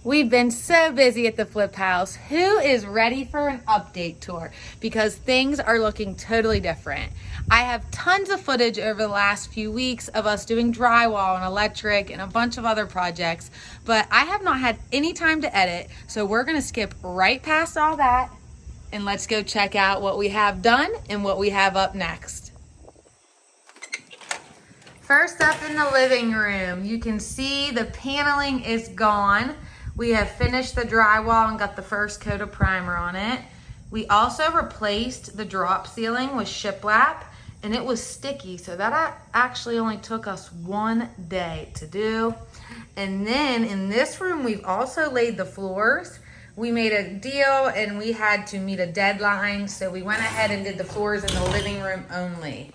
We've been so busy at the flip house. Who is ready for an update tour? Because things are looking totally different. I have tons of footage over the last few weeks of us doing drywall and electric and a bunch of other projects, but I have not had any time to edit, so we're gonna skip right past all that and let's go check out what we have done and what we have up next. First up in the living room, you can see the paneling is gone. We have finished the drywall and got the first coat of primer on it. We also replaced the drop ceiling with shiplap, and it was sticky, so that actually only took us 1 day to do. And then in this room, we've also laid the floors. We made a deal and we had to meet a deadline, so we went ahead and did the floors in the living room only.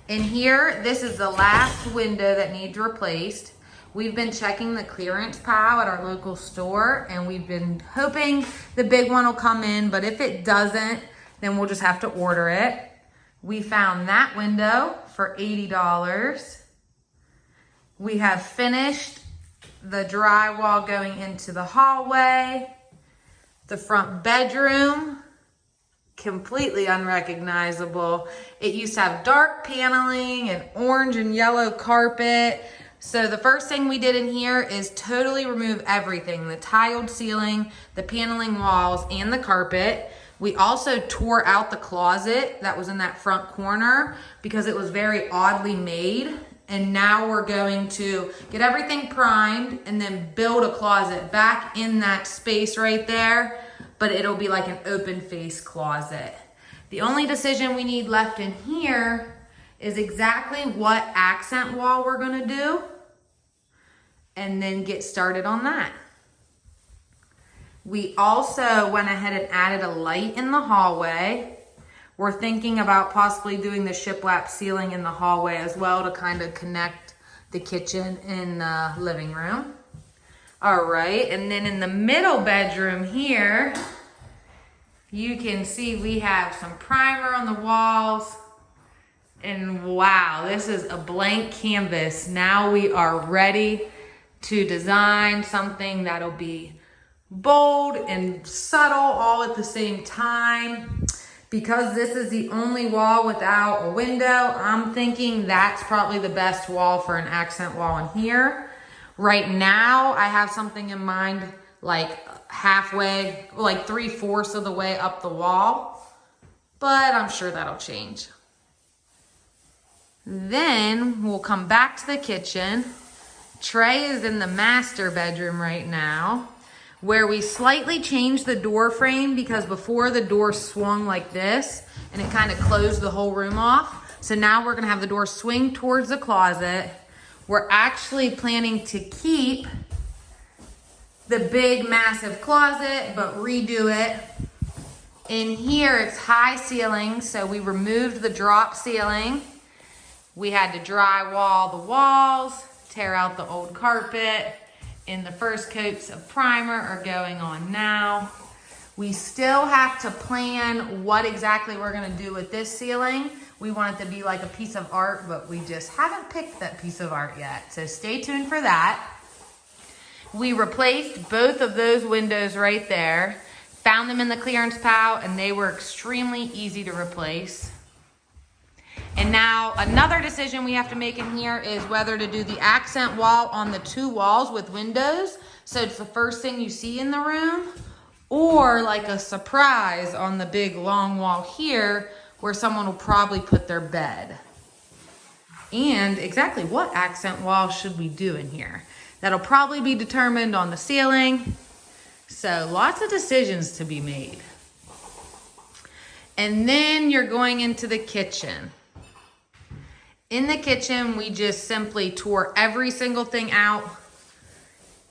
In here, this is the last window that needs replaced. We've been checking the clearance pile at our local store, and we've been hoping the big one will come in, but if it doesn't, then we'll just have to order it. We found that window for $80. We have finished the drywall going into the hallway. The front bedroom, completely unrecognizable. It used to have dark paneling and orange and yellow carpet. So the first thing we did in here is totally remove everything, the tiled ceiling, the paneling walls, and the carpet. We also tore out the closet that was in that front corner because it was very oddly made. And now we're going to get everything primed and then build a closet back in that space right there, but it'll be like an open face closet. The only decision we need left in here is exactly what accent wall we're gonna do, and then get started on that. We also went ahead and added a light in the hallway. We're thinking about possibly doing the shiplap ceiling in the hallway as well to kind of connect the kitchen and the living room. All right, and then in the middle bedroom here, you can see we have some primer on the walls. And wow, this is a blank canvas. Now we are ready to design something that'll be bold and subtle all at the same time. Because this is the only wall without a window, I'm thinking that's probably the best wall for an accent wall in here. Right now, I have something in mind like halfway, like 3/4 of the way up the wall, but I'm sure that'll change. Then we'll come back to the kitchen. Trey is in the master bedroom right now, where we slightly changed the door frame because before the door swung like this and it kind of closed the whole room off. So now we're gonna have the door swing towards the closet. We're actually planning to keep the big massive closet, but redo it. In here, it's high ceiling, so we removed the drop ceiling. We had to drywall the walls, tear out the old carpet, and the first coats of primer are going on now. We still have to plan what exactly we're gonna do with this ceiling. We want it to be like a piece of art, but we just haven't picked that piece of art yet. So stay tuned for that. We replaced both of those windows right there, found them in the clearance pile, and they were extremely easy to replace. And now another decision we have to make in here is whether to do the accent wall on the 2 walls with windows, so it's the first thing you see in the room, or like a surprise on the big long wall here where someone will probably put their bed. And exactly what accent wall should we do in here? That'll probably be determined on the ceiling. So lots of decisions to be made. And then you're going into the kitchen. In the kitchen, we just simply tore every single thing out.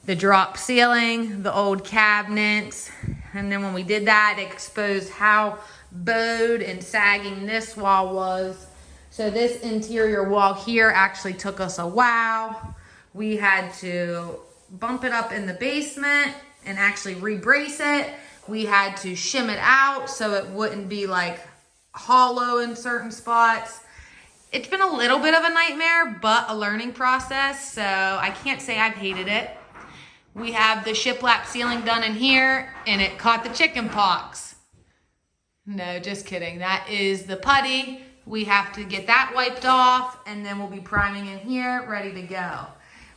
The drop ceiling, the old cabinets. And then when we did that, it exposed how bowed and sagging this wall was. So this interior wall here actually took us a while. We had to bump it up in the basement and actually re-brace it. We had to shim it out so it wouldn't be like hollow in certain spots. It's been a little bit of a nightmare, but a learning process, so I can't say I've hated it. We have the shiplap ceiling done in here, and it caught the chicken pox. No, just kidding. That is the putty. We have to get that wiped off, and then we'll be priming in here, ready to go.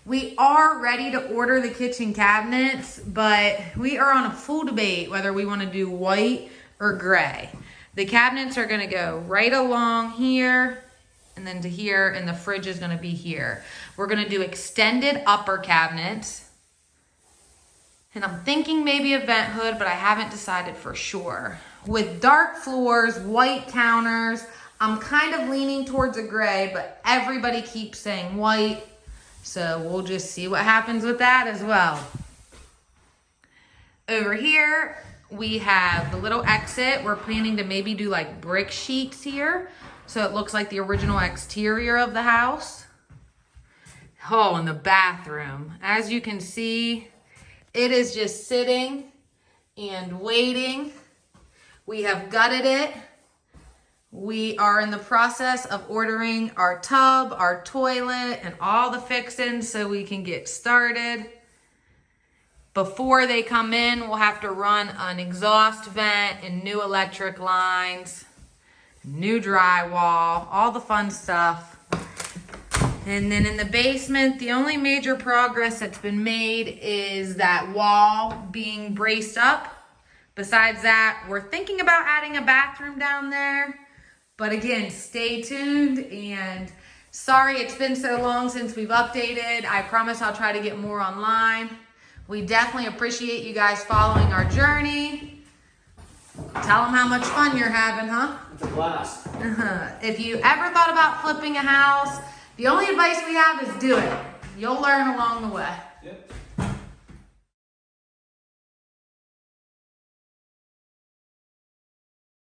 We are ready to order the kitchen cabinets, but we are on a full debate whether we want to do white or gray. The cabinets are going to go right along here and then to here, and the fridge is going to be here. We're going to do extended upper cabinets, and I'm thinking maybe a vent hood, but I haven't decided for sure. With dark floors, white counters, I'm kind of leaning towards a gray, but everybody keeps saying white. So we'll just see what happens with that as well. Over here, we have the little exit. We're planning to maybe do like brick sheets here, so it looks like the original exterior of the house. Oh, and the bathroom. As you can see, it is just sitting and waiting. We have gutted it. We are in the process of ordering our tub, our toilet, and all the fixings so we can get started. Before they come in, we'll have to run an exhaust vent and new electric lines, new drywall, all the fun stuff. And then in the basement, the only major progress that's been made is that wall being braced up. Besides that, we're thinking about adding a bathroom down there. But again, stay tuned, and sorry it's been so long since we've updated. I promise I'll try to get more online. We definitely appreciate you guys following our journey. Tell them how much fun you're having, huh? It's a blast. If you ever thought about flipping a house, the only advice we have is do it. You'll learn along the way.